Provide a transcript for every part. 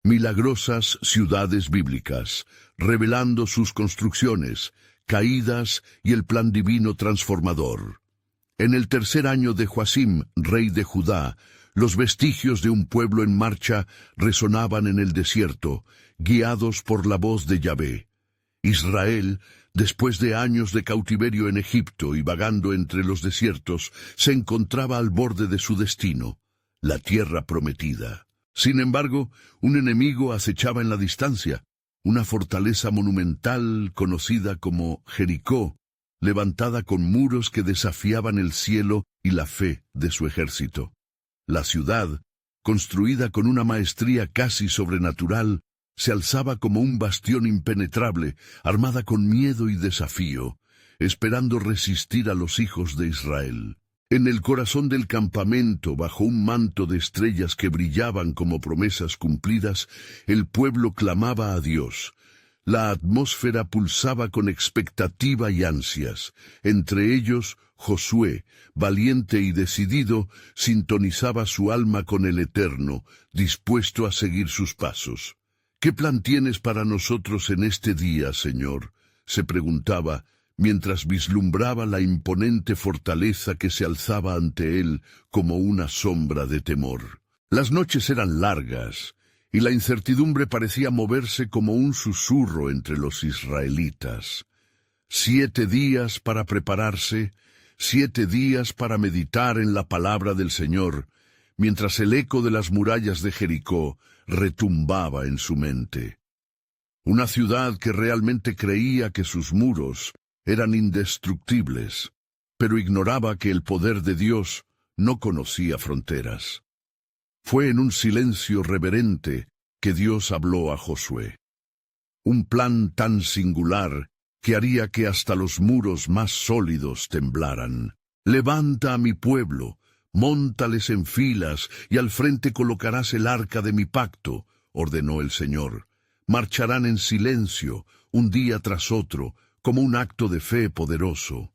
Milagrosas ciudades bíblicas, revelando sus construcciones, caídas y el plan divino transformador. En el tercer año de Joacim, rey de Judá, los vestigios de un pueblo en marcha resonaban en el desierto, guiados por la voz de Yahvé. Israel, después de años de cautiverio en Egipto y vagando entre los desiertos, se encontraba al borde de su destino, la tierra prometida. Sin embargo, un enemigo acechaba en la distancia, una fortaleza monumental conocida como Jericó, levantada con muros que desafiaban el cielo y la fe de su ejército. La ciudad, construida con una maestría casi sobrenatural, se alzaba como un bastión impenetrable, armada con miedo y desafío, esperando resistir a los hijos de Israel. En el corazón del campamento, bajo un manto de estrellas que brillaban como promesas cumplidas, el pueblo clamaba a Dios. La atmósfera pulsaba con expectativa y ansias. Entre ellos, Josué, valiente y decidido, sintonizaba su alma con el Eterno, dispuesto a seguir sus pasos. ¿Qué plan tienes para nosotros en este día, Señor?, se preguntaba, mientras vislumbraba la imponente fortaleza que se alzaba ante él como una sombra de temor. Las noches eran largas, y la incertidumbre parecía moverse como un susurro entre los israelitas. 7 días para prepararse, 7 días para meditar en la palabra del Señor, mientras el eco de las murallas de Jericó retumbaba en su mente. Una ciudad que realmente creía que sus muros eran indestructibles, pero ignoraba que el poder de Dios no conocía fronteras. Fue en un silencio reverente que Dios habló a Josué. Un plan tan singular que haría que hasta los muros más sólidos temblaran. «Levanta a mi pueblo, móntales en filas, y al frente colocarás el arca de mi pacto», ordenó el Señor. «Marcharán en silencio, un día tras otro, como un acto de fe poderoso».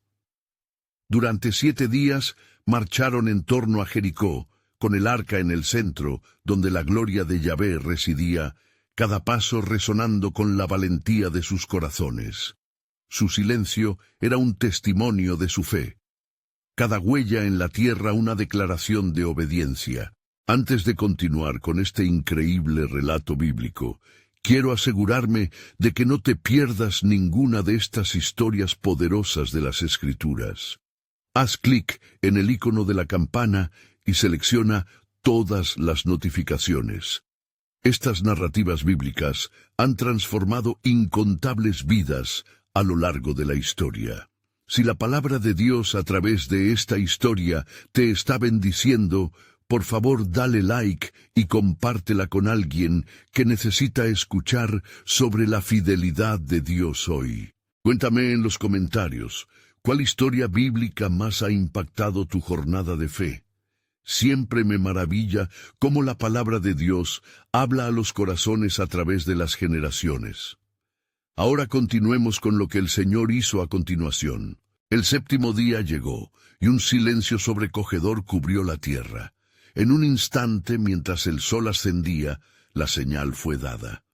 Durante 7 días marcharon en torno a Jericó, con el arca en el centro, donde la gloria de Yahvé residía, cada paso resonando con la valentía de sus corazones. Su silencio era un testimonio de su fe. Cada huella en la tierra una declaración de obediencia. Antes de continuar con este increíble relato bíblico, quiero asegurarme de que no te pierdas ninguna de estas historias poderosas de las Escrituras. Haz clic en el icono de la campana y selecciona todas las notificaciones. Estas narrativas bíblicas han transformado incontables vidas a lo largo de la historia. Si la palabra de Dios a través de esta historia te está bendiciendo, por favor dale like y compártela con alguien que necesita escuchar sobre la fidelidad de Dios hoy. Cuéntame en los comentarios, ¿cuál historia bíblica más ha impactado tu jornada de fe? Siempre me maravilla cómo la palabra de Dios habla a los corazones a través de las generaciones. Ahora continuemos con lo que el Señor hizo a continuación. El 7º día llegó, y un silencio sobrecogedor cubrió la tierra. En un instante, mientras el sol ascendía, la señal fue dada.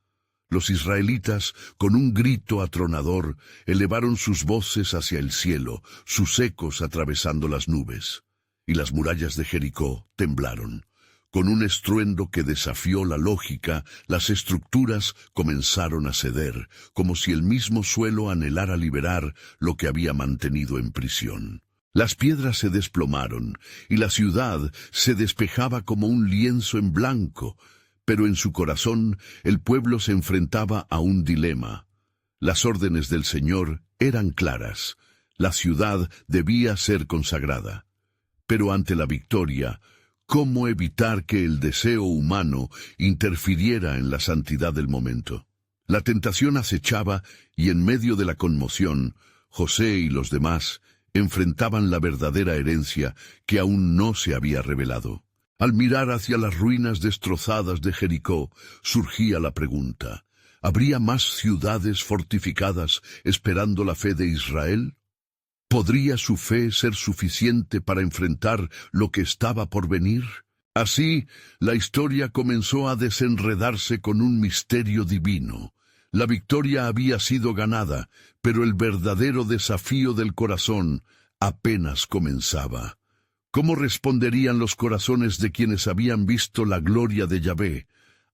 Los israelitas, con un grito atronador, elevaron sus voces hacia el cielo, sus ecos atravesando las nubes. Y las murallas de Jericó temblaron. Con un estruendo que desafió la lógica, las estructuras comenzaron a ceder, como si el mismo suelo anhelara liberar lo que había mantenido en prisión. Las piedras se desplomaron, y la ciudad se despejaba como un lienzo en blanco, pero en su corazón el pueblo se enfrentaba a un dilema. Las órdenes del Señor eran claras. La ciudad debía ser consagrada. Pero ante la victoria, ¿cómo evitar que el deseo humano interfiriera en la santidad del momento? La tentación acechaba y en medio de la conmoción, José y los demás enfrentaban la verdadera herencia que aún no se había revelado. Al mirar hacia las ruinas destrozadas de Jericó, surgía la pregunta: ¿habría más ciudades fortificadas esperando la fe de Israel? ¿Podría su fe ser suficiente para enfrentar lo que estaba por venir? Así, la historia comenzó a desenredarse con un misterio divino. La victoria había sido ganada, pero el verdadero desafío del corazón apenas comenzaba. ¿Cómo responderían los corazones de quienes habían visto la gloria de Yahvé,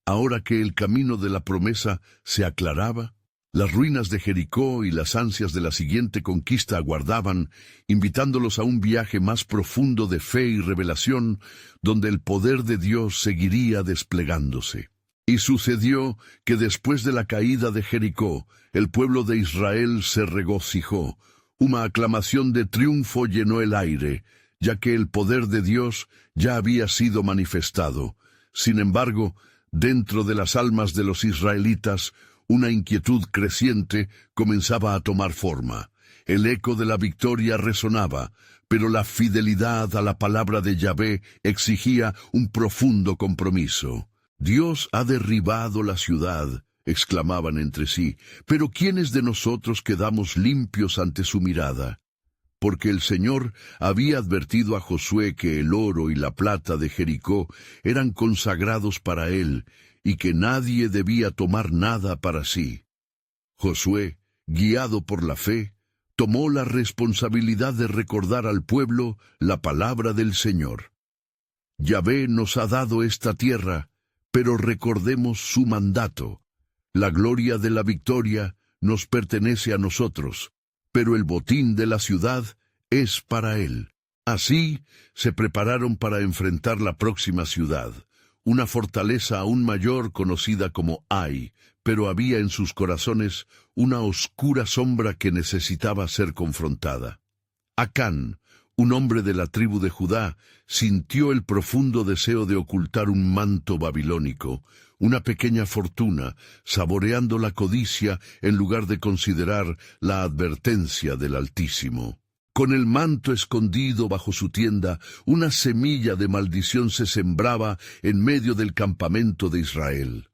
ahora que el camino de la promesa se aclaraba? Las ruinas de Jericó y las ansias de la siguiente conquista aguardaban, invitándolos a un viaje más profundo de fe y revelación, donde el poder de Dios seguiría desplegándose. Y sucedió que después de la caída de Jericó, el pueblo de Israel se regocijó. Una aclamación de triunfo llenó el aire, ya que el poder de Dios ya había sido manifestado. Sin embargo, dentro de las almas de los israelitas, una inquietud creciente comenzaba a tomar forma. El eco de la victoria resonaba, pero la fidelidad a la palabra de Yahvé exigía un profundo compromiso. «Dios ha derribado la ciudad», exclamaban entre sí, «pero ¿quiénes de nosotros quedamos limpios ante su mirada?» Porque el Señor había advertido a Josué que el oro y la plata de Jericó eran consagrados para él, y que nadie debía tomar nada para sí. Josué, guiado por la fe, tomó la responsabilidad de recordar al pueblo la palabra del Señor. Yahvé nos ha dado esta tierra, pero recordemos su mandato. La gloria de la victoria nos pertenece a nosotros, pero el botín de la ciudad es para él. Así se prepararon para enfrentar la próxima ciudad, una fortaleza aún mayor conocida como Ai, pero había en sus corazones una oscura sombra que necesitaba ser confrontada. Acán, un hombre de la tribu de Judá, sintió el profundo deseo de ocultar un manto babilónico, una pequeña fortuna, saboreando la codicia en lugar de considerar la advertencia del Altísimo. Con el manto escondido bajo su tienda, una semilla de maldición se sembraba en medio del campamento de Israel.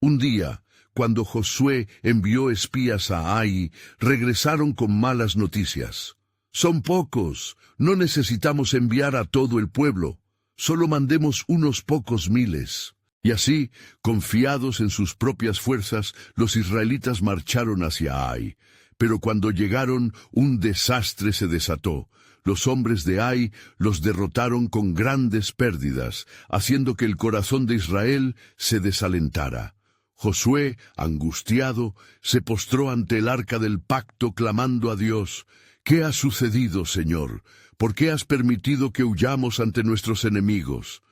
Un día, cuando Josué envió espías a Ai, regresaron con malas noticias. «Son pocos, no necesitamos enviar a todo el pueblo, solo mandemos unos pocos miles». Y así, confiados en sus propias fuerzas, los israelitas marcharon hacia Ai. Pero cuando llegaron, un desastre se desató. Los hombres de Ai los derrotaron con grandes pérdidas, haciendo que el corazón de Israel se desalentara. Josué, angustiado, se postró ante el arca del pacto clamando a Dios: «¿Qué ha sucedido, Señor? ¿Por qué has permitido que huyamos ante nuestros enemigos?»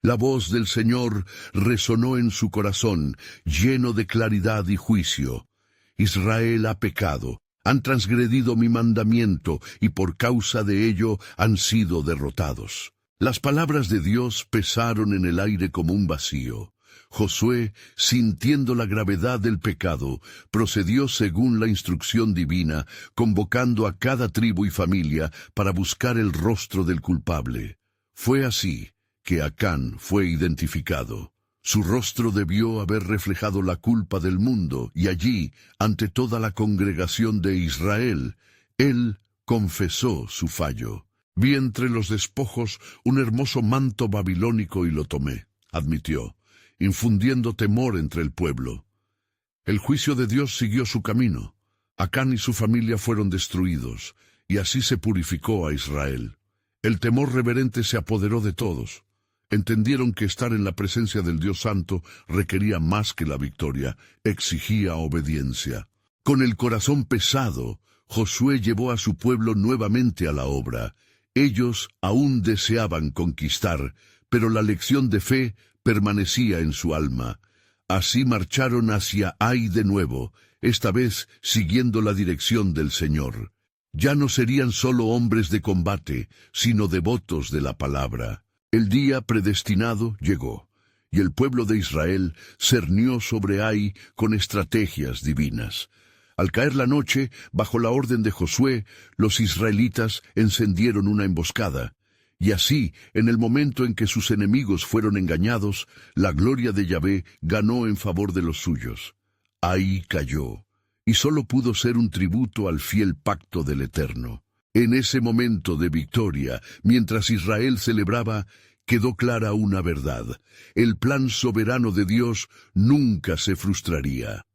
La voz del Señor resonó en su corazón, lleno de claridad y juicio. «Israel ha pecado, han transgredido mi mandamiento, y por causa de ello han sido derrotados». Las palabras de Dios pesaron en el aire como un vacío. Josué, sintiendo la gravedad del pecado, procedió según la instrucción divina, convocando a cada tribu y familia para buscar el rostro del culpable. Fue así que Acán fue identificado. Su rostro debió haber reflejado la culpa del mundo, y allí, ante toda la congregación de Israel, él confesó su fallo. «Vi entre los despojos un hermoso manto babilónico y lo tomé», admitió, infundiendo temor entre el pueblo. El juicio de Dios siguió su camino. Acán y su familia fueron destruidos, y así se purificó a Israel. El temor reverente se apoderó de todos. Entendieron que estar en la presencia del Dios Santo requería más que la victoria, exigía obediencia. Con el corazón pesado, Josué llevó a su pueblo nuevamente a la obra. Ellos aún deseaban conquistar, pero la lección de fe permanecía en su alma. Así marcharon hacia Ai de nuevo, esta vez siguiendo la dirección del Señor. Ya no serían solo hombres de combate, sino devotos de la palabra. El día predestinado llegó, y el pueblo de Israel cernió sobre Ai con estrategias divinas. Al caer la noche, bajo la orden de Josué, los israelitas encendieron una emboscada, y así, en el momento en que sus enemigos fueron engañados, la gloria de Yahvé ganó en favor de los suyos. Ai cayó, y solo pudo ser un tributo al fiel pacto del Eterno. En ese momento de victoria, mientras Israel celebraba, quedó clara una verdad: el plan soberano de Dios nunca se frustraría.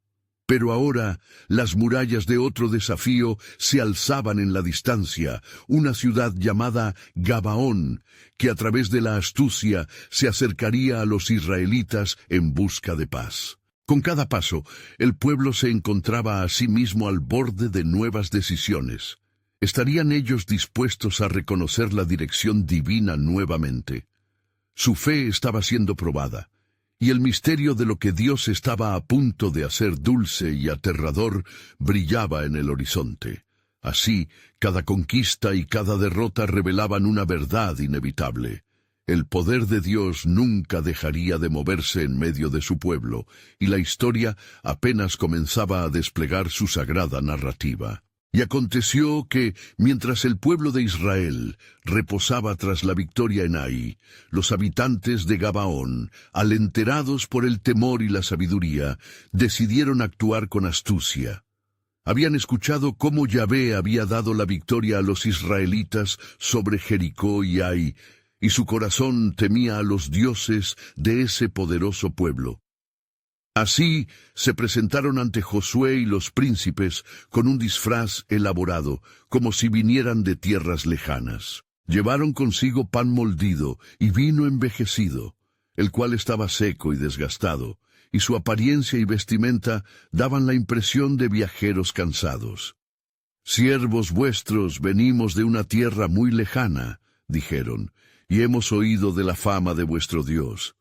Pero ahora las murallas de otro desafío se alzaban en la distancia, una ciudad llamada Gabaón, que a través de la astucia se acercaría a los israelitas en busca de paz. Con cada paso, el pueblo se encontraba a sí mismo al borde de nuevas decisiones. ¿Estarían ellos dispuestos a reconocer la dirección divina nuevamente? Su fe estaba siendo probada, y el misterio de lo que Dios estaba a punto de hacer dulce y aterrador brillaba en el horizonte. Así, cada conquista y cada derrota revelaban una verdad inevitable. El poder de Dios nunca dejaría de moverse en medio de su pueblo, y la historia apenas comenzaba a desplegar su sagrada narrativa. Y aconteció que, mientras el pueblo de Israel reposaba tras la victoria en Ai, los habitantes de Gabaón, alenterados por el temor y la sabiduría, decidieron actuar con astucia. Habían escuchado cómo Yahvé había dado la victoria a los israelitas sobre Jericó y Ai, y su corazón temía a los dioses de ese poderoso pueblo. Así se presentaron ante Josué y los príncipes con un disfraz elaborado, como si vinieran de tierras lejanas. Llevaron consigo pan moldido y vino envejecido, el cual estaba seco y desgastado, y su apariencia y vestimenta daban la impresión de viajeros cansados. «Siervos vuestros, venimos de una tierra muy lejana», dijeron, «y hemos oído de la fama de vuestro Dios.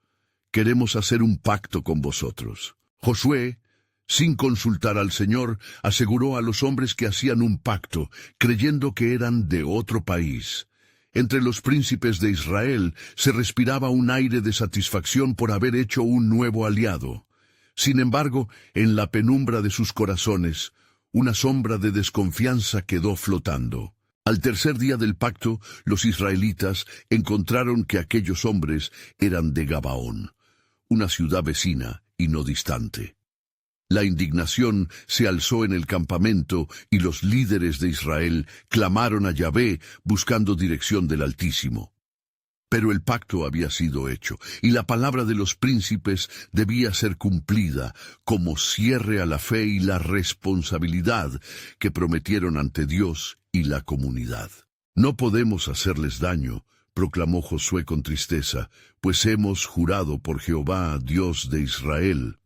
Queremos hacer un pacto con vosotros». Josué, sin consultar al Señor, aseguró a los hombres que hacían un pacto, creyendo que eran de otro país. Entre los príncipes de Israel se respiraba un aire de satisfacción por haber hecho un nuevo aliado. Sin embargo, en la penumbra de sus corazones, una sombra de desconfianza quedó flotando. Al tercer día del pacto, los israelitas encontraron que aquellos hombres eran de Gabaón, una ciudad vecina y no distante. La indignación se alzó en el campamento y los líderes de Israel clamaron a Yahvé buscando dirección del Altísimo. Pero el pacto había sido hecho, y la palabra de los príncipes debía ser cumplida como cierre a la fe y la responsabilidad que prometieron ante Dios y la comunidad. «No podemos hacerles daño», proclamó Josué con tristeza, «pues hemos jurado por Jehová, Dios de Israel».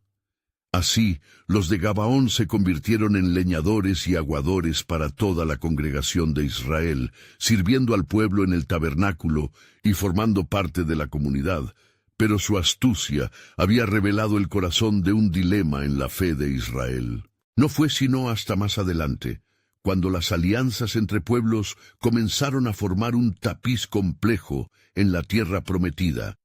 Así, los de Gabaón se convirtieron en leñadores y aguadores para toda la congregación de Israel, sirviendo al pueblo en el tabernáculo y formando parte de la comunidad. Pero su astucia había revelado el corazón de un dilema en la fe de Israel. No fue sino hasta más adelante, cuando las alianzas entre pueblos comenzaron a formar un tapiz complejo en la tierra prometida,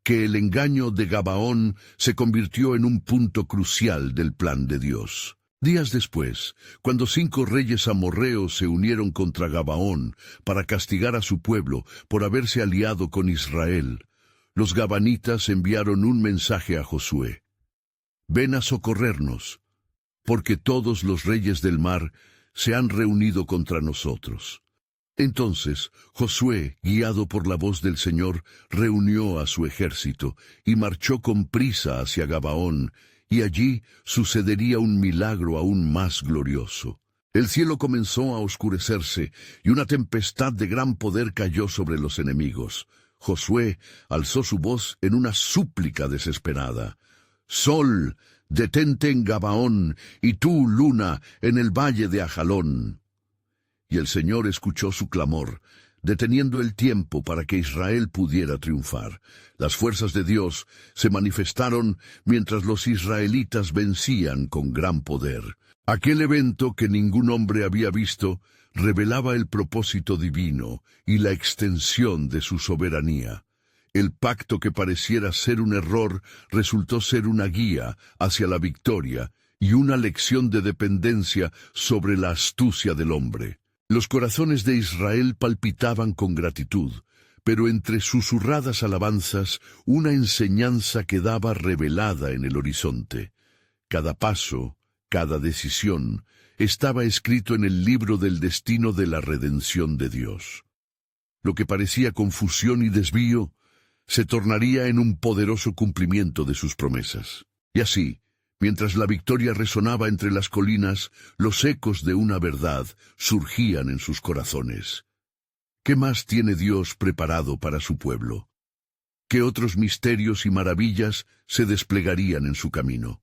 que el engaño de Gabaón se convirtió en un punto crucial del plan de Dios. Días después, cuando 5 reyes amorreos se unieron contra Gabaón para castigar a su pueblo por haberse aliado con Israel, los gabanitas enviaron un mensaje a Josué: «Ven a socorrernos, porque todos los reyes del mar se han reunido contra nosotros». Entonces Josué, guiado por la voz del Señor, reunió a su ejército y marchó con prisa hacia Gabaón, y allí sucedería un milagro aún más glorioso. El cielo comenzó a oscurecerse, y una tempestad de gran poder cayó sobre los enemigos. Josué alzó su voz en una súplica desesperada: «Sol, detente en Gabaón, y tú, luna, en el valle de Ajalón». Y el Señor escuchó su clamor, deteniendo el tiempo para que Israel pudiera triunfar. Las fuerzas de Dios se manifestaron mientras los israelitas vencían con gran poder. Aquel evento que ningún hombre había visto revelaba el propósito divino y la extensión de su soberanía. El pacto que pareciera ser un error resultó ser una guía hacia la victoria y una lección de dependencia sobre la astucia del hombre. Los corazones de Israel palpitaban con gratitud, pero entre susurradas alabanzas una enseñanza quedaba revelada en el horizonte. Cada paso, cada decisión, estaba escrito en el libro del destino de la redención de Dios. Lo que parecía confusión y desvío se tornaría en un poderoso cumplimiento de sus promesas. Y así, mientras la victoria resonaba entre las colinas, los ecos de una verdad surgían en sus corazones. ¿Qué más tiene Dios preparado para su pueblo? ¿Qué otros misterios y maravillas se desplegarían en su camino?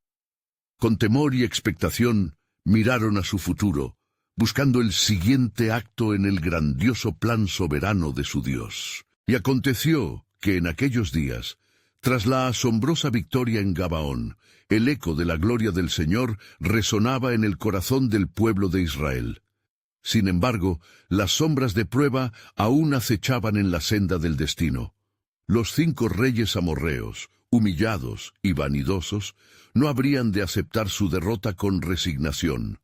Con temor y expectación miraron a su futuro, buscando el siguiente acto en el grandioso plan soberano de su Dios. Y aconteció que en aquellos días, tras la asombrosa victoria en Gabaón, el eco de la gloria del Señor resonaba en el corazón del pueblo de Israel. Sin embargo, las sombras de prueba aún acechaban en la senda del destino. Los 5 reyes amorreos, humillados y vanidosos, no habrían de aceptar su derrota con resignación.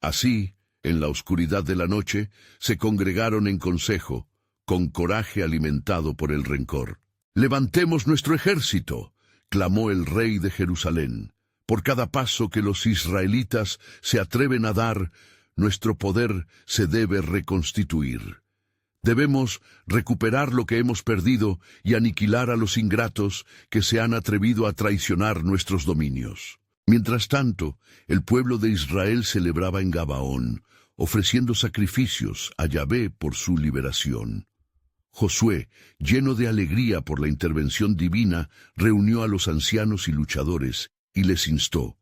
Así, en la oscuridad de la noche, se congregaron en consejo, con coraje alimentado por el rencor. «Levantemos nuestro ejército», clamó el rey de Jerusalén. «Por cada paso que los israelitas se atreven a dar, nuestro poder se debe reconstituir. Debemos recuperar lo que hemos perdido y aniquilar a los ingratos que se han atrevido a traicionar nuestros dominios». Mientras tanto, el pueblo de Israel celebraba en Gabaón, ofreciendo sacrificios a Yahvé por su liberación. Josué, lleno de alegría por la intervención divina, reunió a los ancianos y luchadores y les instó: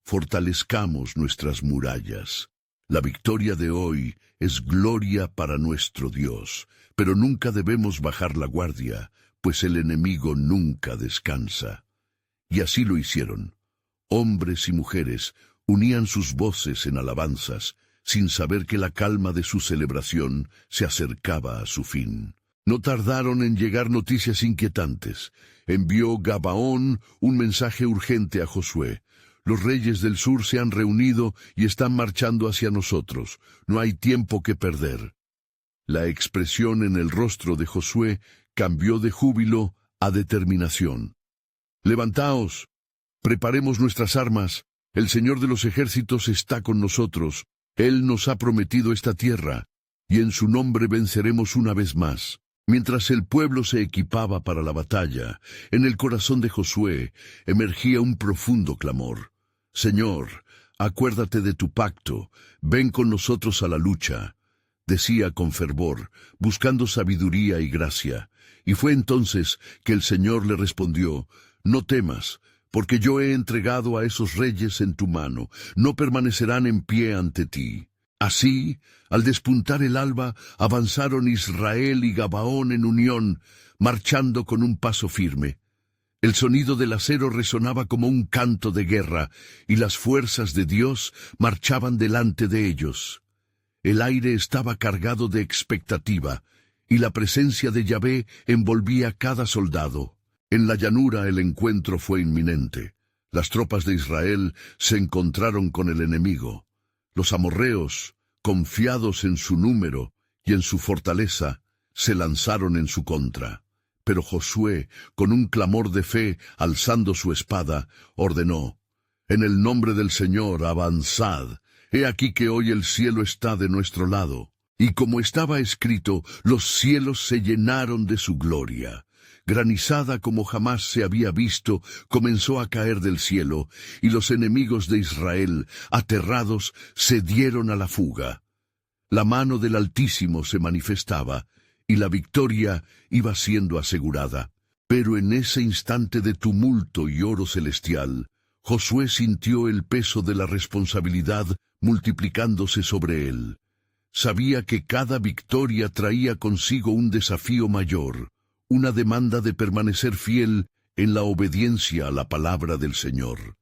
«Fortalezcamos nuestras murallas. La victoria de hoy es gloria para nuestro Dios, pero nunca debemos bajar la guardia, pues el enemigo nunca descansa». Y así lo hicieron. Hombres y mujeres unían sus voces en alabanzas, sin saber que la calma de su celebración se acercaba a su fin. No tardaron en llegar noticias inquietantes. Envió Gabaón un mensaje urgente a Josué: «Los reyes del sur se han reunido y están marchando hacia nosotros. No hay tiempo que perder». La expresión en el rostro de Josué cambió de júbilo a determinación. «Levantaos, preparemos nuestras armas. El Señor de los ejércitos está con nosotros. Él nos ha prometido esta tierra, y en su nombre venceremos una vez más». Mientras el pueblo se equipaba para la batalla, en el corazón de Josué emergía un profundo clamor: «Señor, acuérdate de tu pacto, ven con nosotros a la lucha», decía con fervor, buscando sabiduría y gracia. Y fue entonces que el Señor le respondió: «No temas, porque yo he entregado a esos reyes en tu mano, no permanecerán en pie ante ti». Así, al despuntar el alba, avanzaron Israel y Gabaón en unión, marchando con un paso firme. El sonido del acero resonaba como un canto de guerra, y las fuerzas de Dios marchaban delante de ellos. El aire estaba cargado de expectativa, y la presencia de Yahvé envolvía cada soldado. En la llanura el encuentro fue inminente. Las tropas de Israel se encontraron con el enemigo. Los amorreos, confiados en su número y en su fortaleza, se lanzaron en su contra. Pero Josué, con un clamor de fe, alzando su espada, ordenó: «En el nombre del Señor, avanzad. He aquí que hoy el cielo está de nuestro lado». Y como estaba escrito, los cielos se llenaron de su gloria. Granizada como jamás se había visto comenzó a caer del cielo, y los enemigos de Israel, aterrados, se dieron a la fuga. La mano del Altísimo se manifestaba, y la victoria iba siendo asegurada. Pero en ese instante de tumulto y oro celestial, Josué sintió el peso de la responsabilidad multiplicándose sobre él. Sabía que cada victoria traía consigo un desafío mayor, una demanda de permanecer fiel en la obediencia a la palabra del Señor.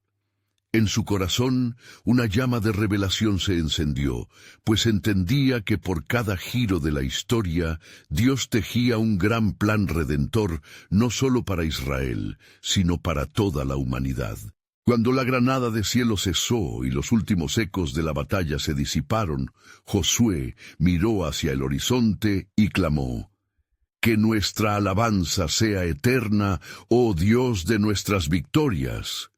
En su corazón una llama de revelación se encendió, pues entendía que por cada giro de la historia Dios tejía un gran plan redentor, no solo para Israel, sino para toda la humanidad. Cuando la granada de cielo cesó y los últimos ecos de la batalla se disiparon, Josué miró hacia el horizonte y clamó: «Que nuestra alabanza sea eterna, oh Dios de nuestras victorias».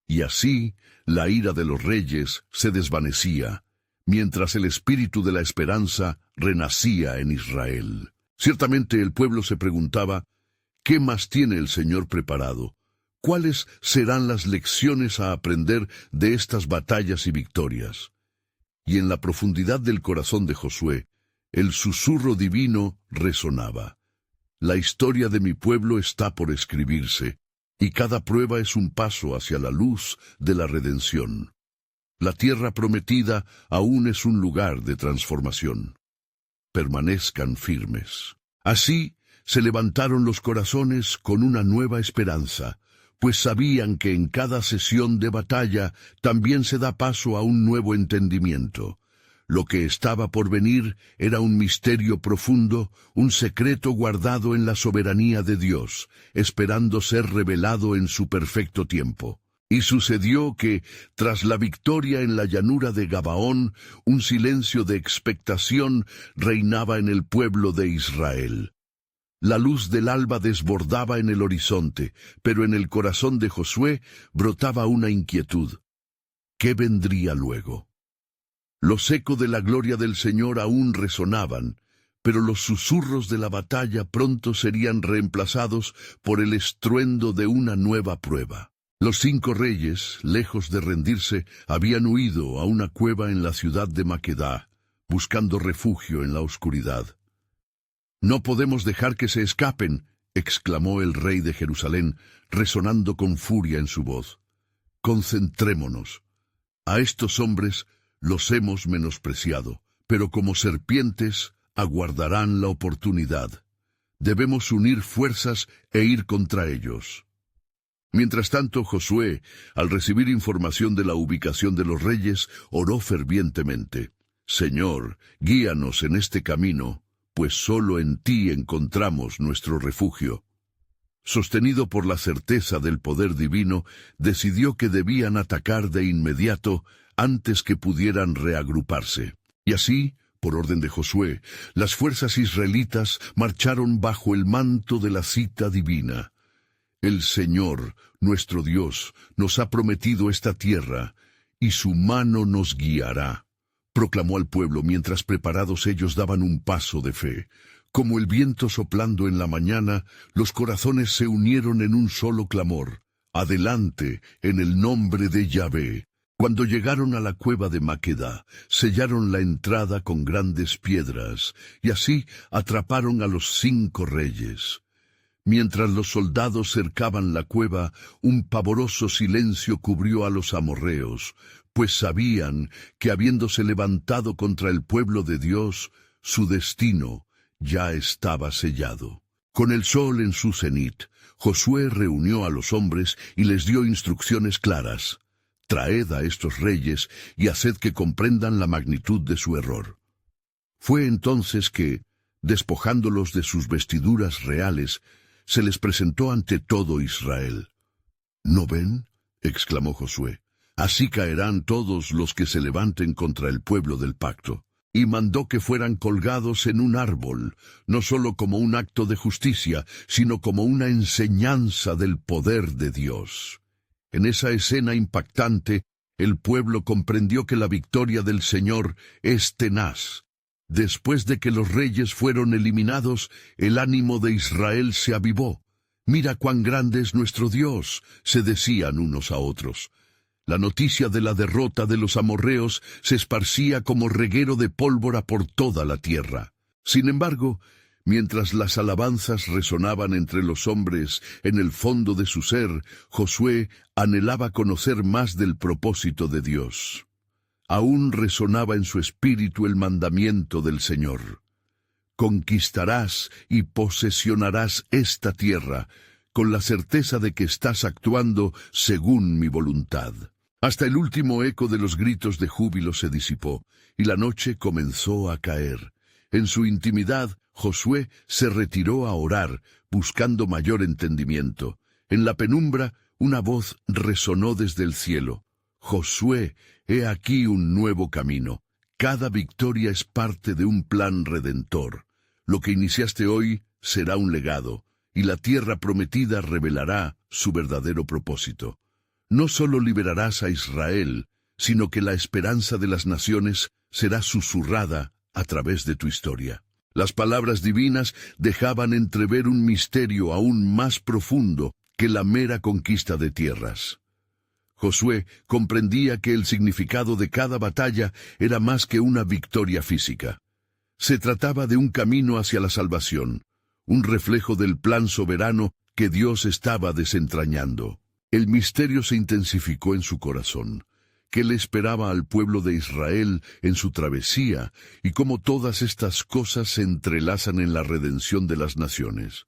Y así, la ira de los reyes se desvanecía, mientras el espíritu de la esperanza renacía en Israel. Ciertamente el pueblo se preguntaba: ¿Qué más tiene el Señor preparado? ¿Cuáles serán las lecciones a aprender de estas batallas y victorias? Y en la profundidad del corazón de Josué, el susurro divino resonaba. La historia de mi pueblo está por escribirse, y cada prueba es un paso hacia la luz de la redención. La tierra prometida aún es un lugar de transformación. Permanezcan firmes. Así se levantaron los corazones con una nueva esperanza, pues sabían que en cada sesión de batalla también se da paso a un nuevo entendimiento. Lo que estaba por venir era un misterio profundo, un secreto guardado en la soberanía de Dios, esperando ser revelado en su perfecto tiempo. Y sucedió que, tras la victoria en la llanura de Gabaón, un silencio de expectación reinaba en el pueblo de Israel. La luz del alba desbordaba en el horizonte, pero en el corazón de Josué brotaba una inquietud. ¿Qué vendría luego? Los ecos de la gloria del Señor aún resonaban, pero los susurros de la batalla pronto serían reemplazados por el estruendo de una nueva prueba. Los 5 reyes, lejos de rendirse, habían huido a una cueva en la ciudad de Maquedá, buscando refugio en la oscuridad. «No podemos dejar que se escapen», exclamó el rey de Jerusalén, resonando con furia en su voz. «Concentrémonos. A estos hombres los hemos menospreciado, pero como serpientes aguardarán la oportunidad. Debemos unir fuerzas e ir contra ellos». Mientras tanto, Josué, al recibir información de la ubicación de los reyes, oró fervientemente. «Señor, guíanos en este camino, pues solo en ti encontramos nuestro refugio». Sostenido por la certeza del poder divino, decidió que debían atacar de inmediato antes que pudieran reagruparse. Y así, por orden de Josué, las fuerzas israelitas marcharon bajo el manto de la cita divina. «El Señor, nuestro Dios, nos ha prometido esta tierra, y su mano nos guiará», proclamó al pueblo mientras preparados ellos daban un paso de fe. Como el viento soplando en la mañana, los corazones se unieron en un solo clamor. «Adelante, en el nombre de Yahvé». Cuando llegaron a la cueva de Maquedá, sellaron la entrada con grandes piedras, y así atraparon a los 5 reyes. Mientras los soldados cercaban la cueva, un pavoroso silencio cubrió a los amorreos, pues sabían que habiéndose levantado contra el pueblo de Dios, su destino ya estaba sellado. Con el sol en su cenit, Josué reunió a los hombres y les dio instrucciones claras. «Traed a estos reyes y haced que comprendan la magnitud de su error». Fue entonces que, despojándolos de sus vestiduras reales, se les presentó ante todo Israel. «¿No ven?», exclamó Josué. «Así caerán todos los que se levanten contra el pueblo del pacto». Y mandó que fueran colgados en un árbol, no solo como un acto de justicia, sino como una enseñanza del poder de Dios. En esa escena impactante, el pueblo comprendió que la victoria del Señor es tenaz. Después de que los reyes fueron eliminados, el ánimo de Israel se avivó. «Mira cuán grande es nuestro Dios», se decían unos a otros. La noticia de la derrota de los amorreos se esparcía como reguero de pólvora por toda la tierra. Sin embargo, mientras las alabanzas resonaban entre los hombres en el fondo de su ser, Josué anhelaba conocer más del propósito de Dios. Aún resonaba en su espíritu el mandamiento del Señor. «Conquistarás y posesionarás esta tierra, con la certeza de que estás actuando según mi voluntad». Hasta el último eco de los gritos de júbilo se disipó, y la noche comenzó a caer. En su intimidad, Josué se retiró a orar, buscando mayor entendimiento. En la penumbra, una voz resonó desde el cielo. «Josué, he aquí un nuevo camino. Cada victoria es parte de un plan redentor. Lo que iniciaste hoy será un legado, y la tierra prometida revelará su verdadero propósito. No solo liberarás a Israel, sino que la esperanza de las naciones será susurrada a través de tu historia». Las palabras divinas dejaban entrever un misterio aún más profundo que la mera conquista de tierras. Josué comprendía que el significado de cada batalla era más que una victoria física. Se trataba de un camino hacia la salvación, un reflejo del plan soberano que Dios estaba desentrañando. El misterio se intensificó en su corazón. ¿Qué le esperaba al pueblo de Israel en su travesía y cómo todas estas cosas se entrelazan en la redención de las naciones?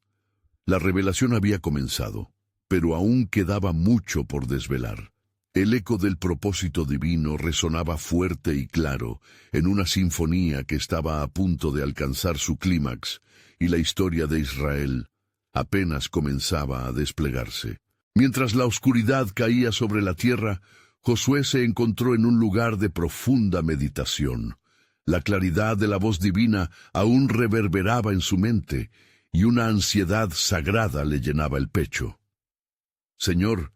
La revelación había comenzado, pero aún quedaba mucho por desvelar. El eco del propósito divino resonaba fuerte y claro en una sinfonía que estaba a punto de alcanzar su clímax, y la historia de Israel apenas comenzaba a desplegarse. Mientras la oscuridad caía sobre la tierra, Josué se encontró en un lugar de profunda meditación. La claridad de la voz divina aún reverberaba en su mente, y una ansiedad sagrada le llenaba el pecho. «Señor,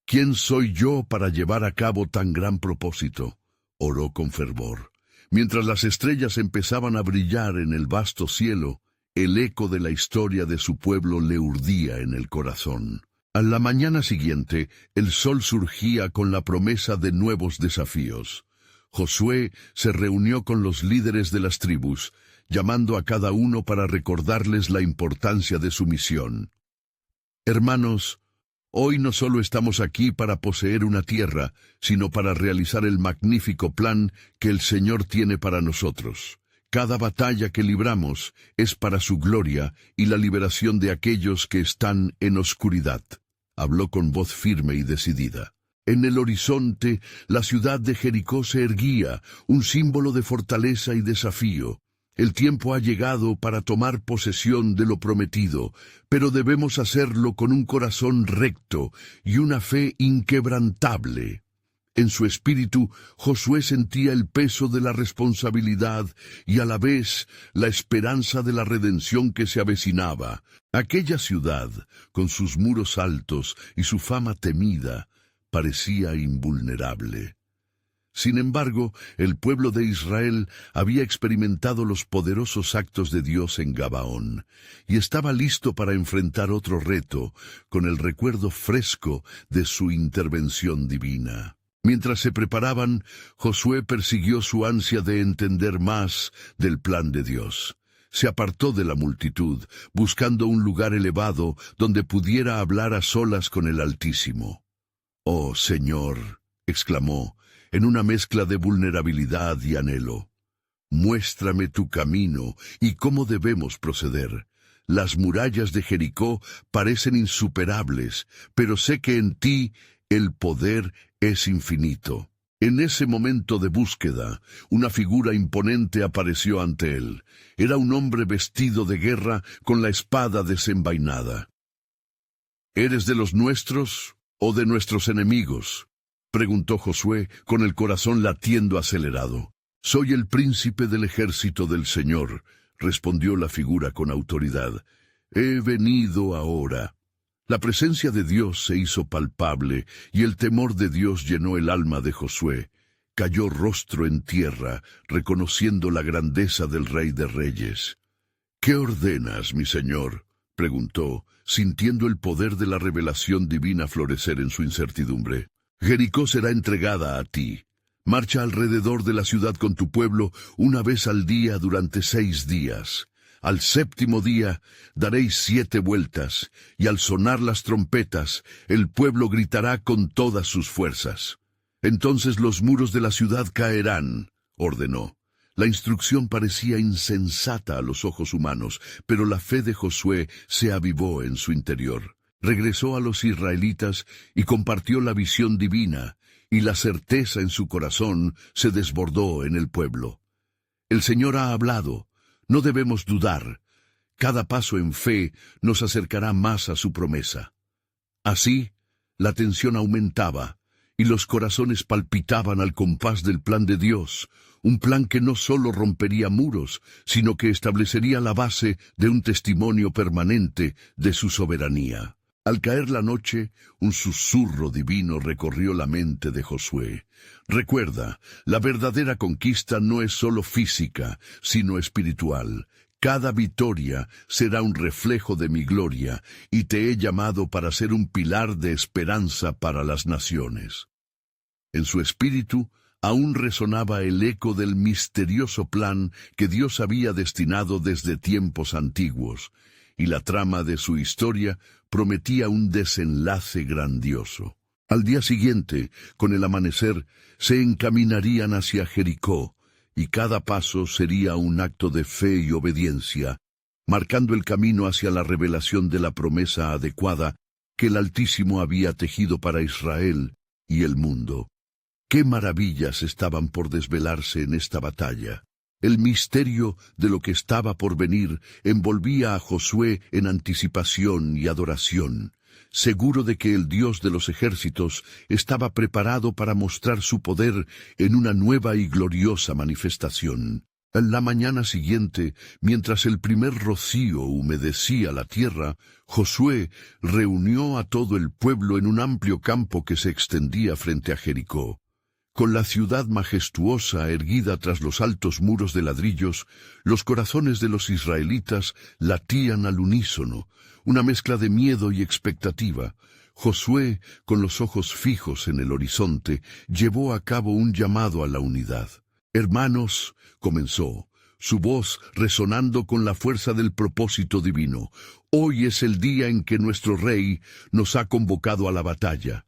¿quién soy yo para llevar a cabo tan gran propósito?», oró con fervor. Mientras las estrellas empezaban a brillar en el vasto cielo, el eco de la historia de su pueblo le urdía en el corazón. A la mañana siguiente, el sol surgía con la promesa de nuevos desafíos. Josué se reunió con los líderes de las tribus, llamando a cada uno para recordarles la importancia de su misión. «Hermanos, hoy no solo estamos aquí para poseer una tierra, sino para realizar el magnífico plan que el Señor tiene para nosotros. Cada batalla que libramos es para su gloria y la liberación de aquellos que están en oscuridad», habló con voz firme y decidida. En el horizonte, la ciudad de Jericó se erguía, un símbolo de fortaleza y desafío. El tiempo ha llegado para tomar posesión de lo prometido, pero debemos hacerlo con un corazón recto y una fe inquebrantable. En su espíritu, Josué sentía el peso de la responsabilidad y a la vez la esperanza de la redención que se avecinaba. Aquella ciudad, con sus muros altos y su fama temida, parecía invulnerable. Sin embargo, el pueblo de Israel había experimentado los poderosos actos de Dios en Gabaón, y estaba listo para enfrentar otro reto, con el recuerdo fresco de su intervención divina. Mientras se preparaban, Josué persiguió su ansia de entender más del plan de Dios. Se apartó de la multitud, buscando un lugar elevado donde pudiera hablar a solas con el Altísimo. «Oh, Señor», exclamó, en una mezcla de vulnerabilidad y anhelo, «muéstrame tu camino y cómo debemos proceder. Las murallas de Jericó parecen insuperables, pero sé que en ti el poder es infinito». En ese momento de búsqueda, una figura imponente apareció ante él. Era un hombre vestido de guerra con la espada desenvainada. «¿Eres de los nuestros o de nuestros enemigos?», preguntó Josué con el corazón latiendo acelerado. «Soy el príncipe del ejército del Señor», respondió la figura con autoridad. «He venido ahora». La presencia de Dios se hizo palpable y el temor de Dios llenó el alma de Josué. Cayó rostro en tierra, reconociendo la grandeza del Rey de Reyes. «¿Qué ordenas, mi señor?», preguntó, sintiendo el poder de la revelación divina florecer en su incertidumbre. «Jericó será entregada a ti. Marcha alrededor de la ciudad con tu pueblo una vez al día durante 6 días. Al 7º día daréis 7 vueltas, y al sonar las trompetas, el pueblo gritará con todas sus fuerzas. Entonces los muros de la ciudad caerán», ordenó. La instrucción parecía insensata a los ojos humanos, pero la fe de Josué se avivó en su interior. Regresó a los israelitas y compartió la visión divina, y la certeza en su corazón se desbordó en el pueblo. «El Señor ha hablado. No debemos dudar. Cada paso en fe nos acercará más a su promesa». Así, la tensión aumentaba, y los corazones palpitaban al compás del plan de Dios, un plan que no solo rompería muros, sino que establecería la base de un testimonio permanente de su soberanía. Al caer la noche, un susurro divino recorrió la mente de Josué. «Recuerda, la verdadera conquista no es solo física, sino espiritual. Cada victoria será un reflejo de mi gloria, y te he llamado para ser un pilar de esperanza para las naciones. En su espíritu aún resonaba el eco del misterioso plan que Dios había destinado desde tiempos antiguos, y la trama de su historia prometía un desenlace grandioso. Al día siguiente, con el amanecer, se encaminarían hacia Jericó, y cada paso sería un acto de fe y obediencia, marcando el camino hacia la revelación de la promesa adecuada que el Altísimo había tejido para Israel y el mundo. ¡Qué maravillas estaban por desvelarse en esta batalla! El misterio de lo que estaba por venir envolvía a Josué en anticipación y adoración, seguro de que el Dios de los ejércitos estaba preparado para mostrar su poder en una nueva y gloriosa manifestación. En la mañana siguiente, mientras el primer rocío humedecía la tierra, Josué reunió a todo el pueblo en un amplio campo que se extendía frente a Jericó. Con la ciudad majestuosa erguida tras los altos muros de ladrillos, los corazones de los israelitas latían al unísono, una mezcla de miedo y expectativa. Josué, con los ojos fijos en el horizonte, llevó a cabo un llamado a la unidad. «Hermanos», comenzó, su voz resonando con la fuerza del propósito divino, «hoy es el día en que nuestro Rey nos ha convocado a la batalla.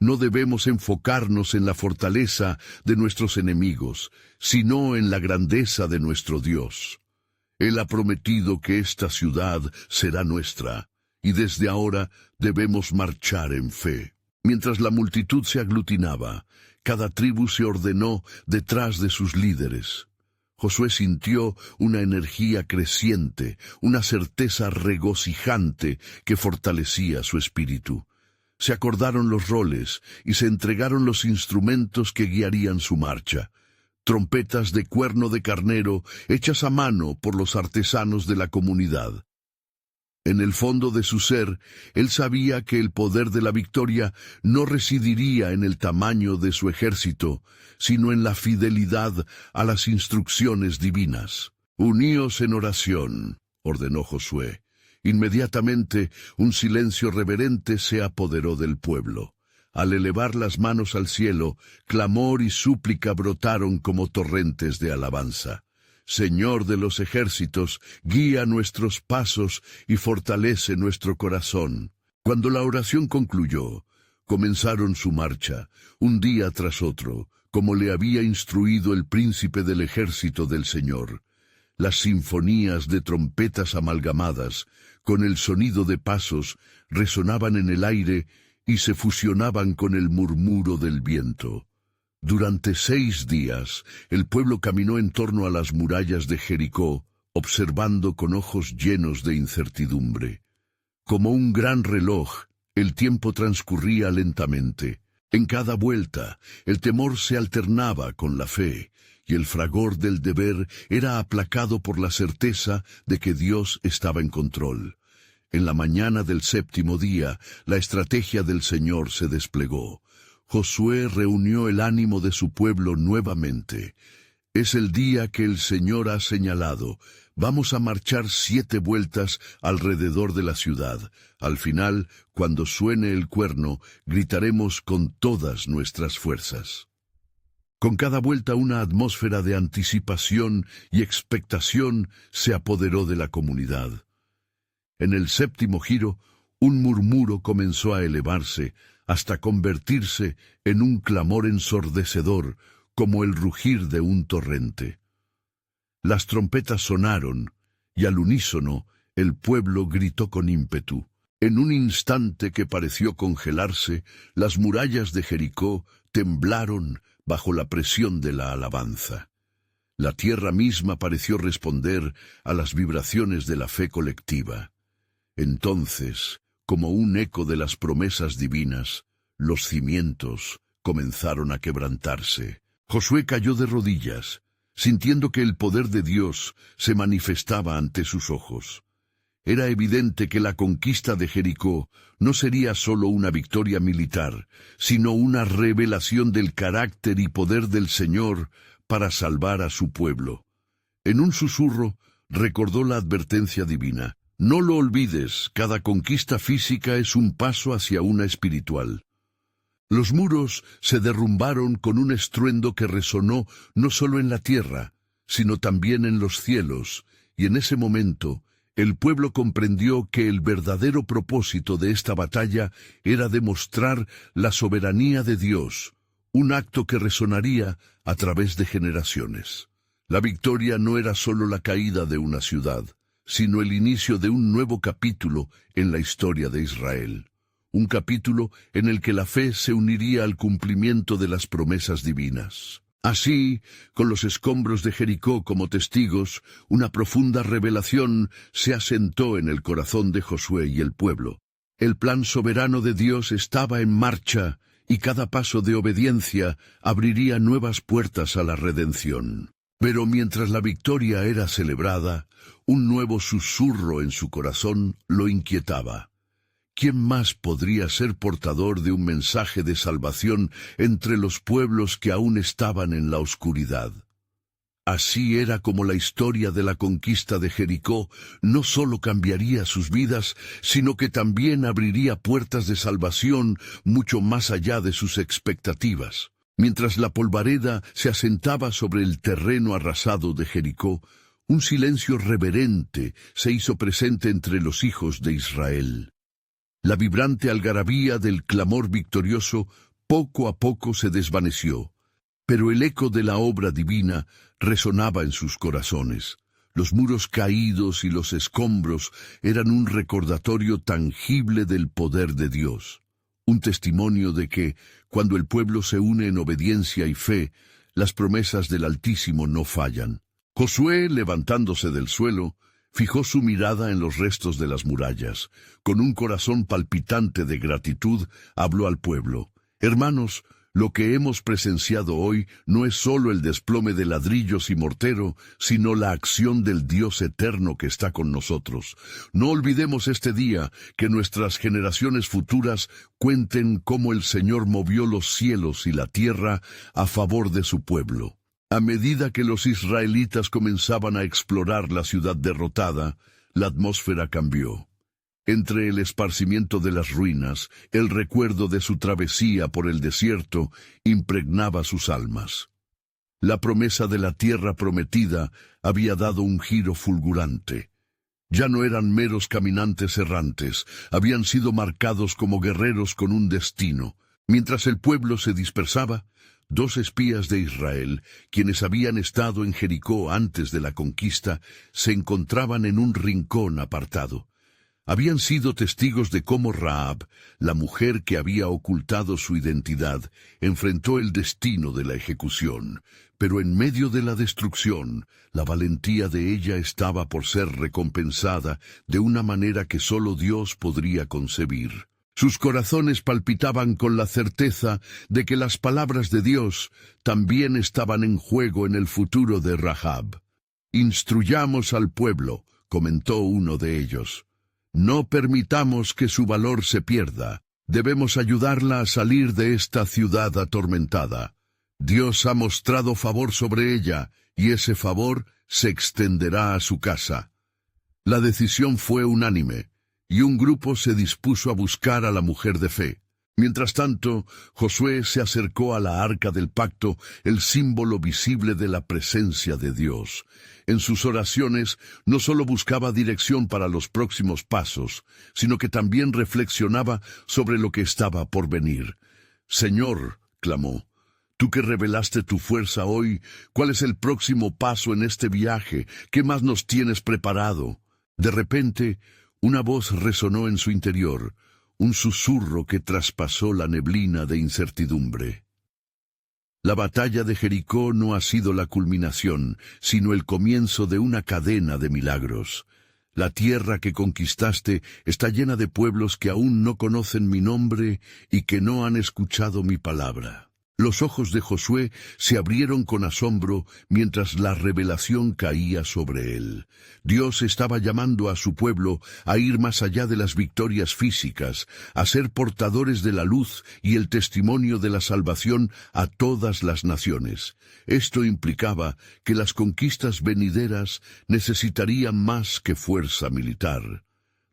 No debemos enfocarnos en la fortaleza de nuestros enemigos, sino en la grandeza de nuestro Dios. Él ha prometido que esta ciudad será nuestra, y desde ahora debemos marchar en fe». Mientras la multitud se aglutinaba, cada tribu se ordenó detrás de sus líderes. Josué sintió una energía creciente, una certeza regocijante que fortalecía su espíritu. Se acordaron los roles y se entregaron los instrumentos que guiarían su marcha. Trompetas de cuerno de carnero hechas a mano por los artesanos de la comunidad. En el fondo de su ser, él sabía que el poder de la victoria no residiría en el tamaño de su ejército, sino en la fidelidad a las instrucciones divinas. «Uníos en oración», ordenó Josué. Inmediatamente un silencio reverente se apoderó del pueblo. Al elevar las manos al cielo, clamor y súplica brotaron como torrentes de alabanza. «Señor de los ejércitos, guía nuestros pasos y fortalece nuestro corazón». Cuando la oración concluyó, comenzaron su marcha, un día tras otro, como le había instruido el príncipe del ejército del Señor. Las sinfonías de trompetas amalgamadas, con el sonido de pasos, resonaban en el aire y se fusionaban con el murmuro del viento. Durante 6 días, el pueblo caminó en torno a las murallas de Jericó, observando con ojos llenos de incertidumbre. Como un gran reloj, el tiempo transcurría lentamente. En cada vuelta, el temor se alternaba con la fe, y el fragor del deber era aplacado por la certeza de que Dios estaba en control. En la mañana del 7º día, la estrategia del Señor se desplegó. Josué reunió el ánimo de su pueblo nuevamente. «Es el día que el Señor ha señalado. Vamos a marchar 7 vueltas alrededor de la ciudad. Al final, cuando suene el cuerno, gritaremos con todas nuestras fuerzas». Con cada vuelta una atmósfera de anticipación y expectación se apoderó de la comunidad. En el 7º giro, un murmuro comenzó a elevarse hasta convertirse en un clamor ensordecedor, como el rugir de un torrente. Las trompetas sonaron, y al unísono el pueblo gritó con ímpetu. En un instante que pareció congelarse, las murallas de Jericó temblaron bajo la presión de la alabanza. La tierra misma pareció responder a las vibraciones de la fe colectiva. Entonces, como un eco de las promesas divinas, los cimientos comenzaron a quebrantarse. Josué cayó de rodillas, sintiendo que el poder de Dios se manifestaba ante sus ojos. Era evidente que la conquista de Jericó no sería solo una victoria militar, sino una revelación del carácter y poder del Señor para salvar a su pueblo. En un susurro, recordó la advertencia divina. No lo olvides, cada conquista física es un paso hacia una espiritual. Los muros se derrumbaron con un estruendo que resonó no solo en la tierra, sino también en los cielos, y en ese momento el pueblo comprendió que el verdadero propósito de esta batalla era demostrar la soberanía de Dios, un acto que resonaría a través de generaciones. La victoria no era solo la caída de una ciudad, sino el inicio de un nuevo capítulo en la historia de Israel. Un capítulo en el que la fe se uniría al cumplimiento de las promesas divinas. Así, con los escombros de Jericó como testigos, una profunda revelación se asentó en el corazón de Josué y el pueblo. El plan soberano de Dios estaba en marcha, y cada paso de obediencia abriría nuevas puertas a la redención. Pero mientras la victoria era celebrada, un nuevo susurro en su corazón lo inquietaba. ¿Quién más podría ser portador de un mensaje de salvación entre los pueblos que aún estaban en la oscuridad? Así era como la historia de la conquista de Jericó no solo cambiaría sus vidas, sino que también abriría puertas de salvación mucho más allá de sus expectativas. Mientras la polvareda se asentaba sobre el terreno arrasado de Jericó, un silencio reverente se hizo presente entre los hijos de Israel. La vibrante algarabía del clamor victorioso poco a poco se desvaneció, pero el eco de la obra divina resonaba en sus corazones. Los muros caídos y los escombros eran un recordatorio tangible del poder de Dios, un testimonio de que, cuando el pueblo se une en obediencia y fe, las promesas del Altísimo no fallan. Josué, levantándose del suelo, fijó su mirada en los restos de las murallas. Con un corazón palpitante de gratitud, habló al pueblo. Hermanos, lo que hemos presenciado hoy no es solo el desplome de ladrillos y mortero, sino la acción del Dios eterno que está con nosotros. No olvidemos este día, que nuestras generaciones futuras cuenten cómo el Señor movió los cielos y la tierra a favor de su pueblo. A medida que los israelitas comenzaban a explorar la ciudad derrotada, la atmósfera cambió. Entre el esparcimiento de las ruinas, el recuerdo de su travesía por el desierto impregnaba sus almas. La promesa de la tierra prometida había dado un giro fulgurante. Ya no eran meros caminantes errantes, habían sido marcados como guerreros con un destino. Mientras el pueblo se dispersaba, 2 espías de Israel, quienes habían estado en Jericó antes de la conquista, se encontraban en un rincón apartado. Habían sido testigos de cómo Rahab, la mujer que había ocultado su identidad, enfrentó el destino de la ejecución. Pero en medio de la destrucción, la valentía de ella estaba por ser recompensada de una manera que solo Dios podría concebir. Sus corazones palpitaban con la certeza de que las palabras de Dios también estaban en juego en el futuro de Rahab. «Instruyamos al pueblo», comentó uno de ellos. «No permitamos que su valor se pierda. Debemos ayudarla a salir de esta ciudad atormentada. Dios ha mostrado favor sobre ella, y ese favor se extenderá a su casa». La decisión fue unánime, y un grupo se dispuso a buscar a la mujer de fe. Mientras tanto, Josué se acercó a la arca del pacto, el símbolo visible de la presencia de Dios. En sus oraciones no solo buscaba dirección para los próximos pasos, sino que también reflexionaba sobre lo que estaba por venir. «Señor», clamó, «tú que revelaste tu fuerza hoy, ¿cuál es el próximo paso en este viaje? ¿Qué más nos tienes preparado?» De repente, una voz resonó en su interior, un susurro que traspasó la neblina de incertidumbre. La batalla de Jericó no ha sido la culminación, sino el comienzo de una cadena de milagros. La tierra que conquistaste está llena de pueblos que aún no conocen mi nombre y que no han escuchado mi palabra. Los ojos de Josué se abrieron con asombro mientras la revelación caía sobre él. Dios estaba llamando a su pueblo a ir más allá de las victorias físicas, a ser portadores de la luz y el testimonio de la salvación a todas las naciones. Esto implicaba que las conquistas venideras necesitarían más que fuerza militar.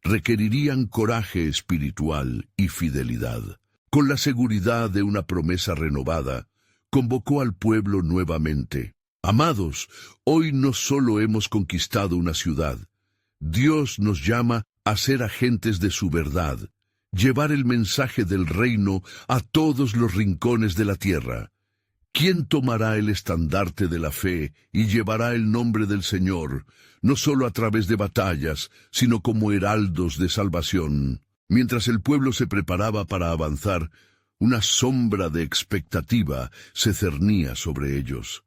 Requerirían coraje espiritual y fidelidad. Con la seguridad de una promesa renovada, convocó al pueblo nuevamente. Amados, hoy no solo hemos conquistado una ciudad. Dios nos llama a ser agentes de su verdad, llevar el mensaje del reino a todos los rincones de la tierra. ¿Quién tomará el estandarte de la fe y llevará el nombre del Señor, no solo a través de batallas, sino como heraldos de salvación? Mientras el pueblo se preparaba para avanzar, una sombra de expectativa se cernía sobre ellos.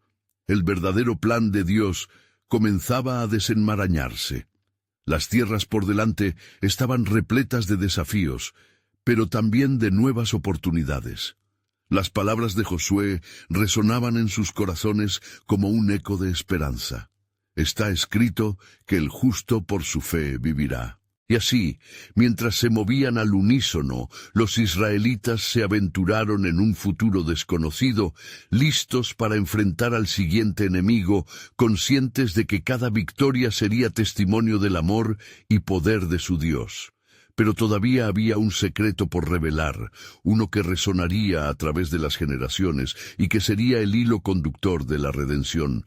El verdadero plan de Dios comenzaba a desenmarañarse. Las tierras por delante estaban repletas de desafíos, pero también de nuevas oportunidades. Las palabras de Josué resonaban en sus corazones como un eco de esperanza. Está escrito que el justo por su fe vivirá. Y así, mientras se movían al unísono, los israelitas se aventuraron en un futuro desconocido, listos para enfrentar al siguiente enemigo, conscientes de que cada victoria sería testimonio del amor y poder de su Dios. Pero todavía había un secreto por revelar, uno que resonaría a través de las generaciones y que sería el hilo conductor de la redención.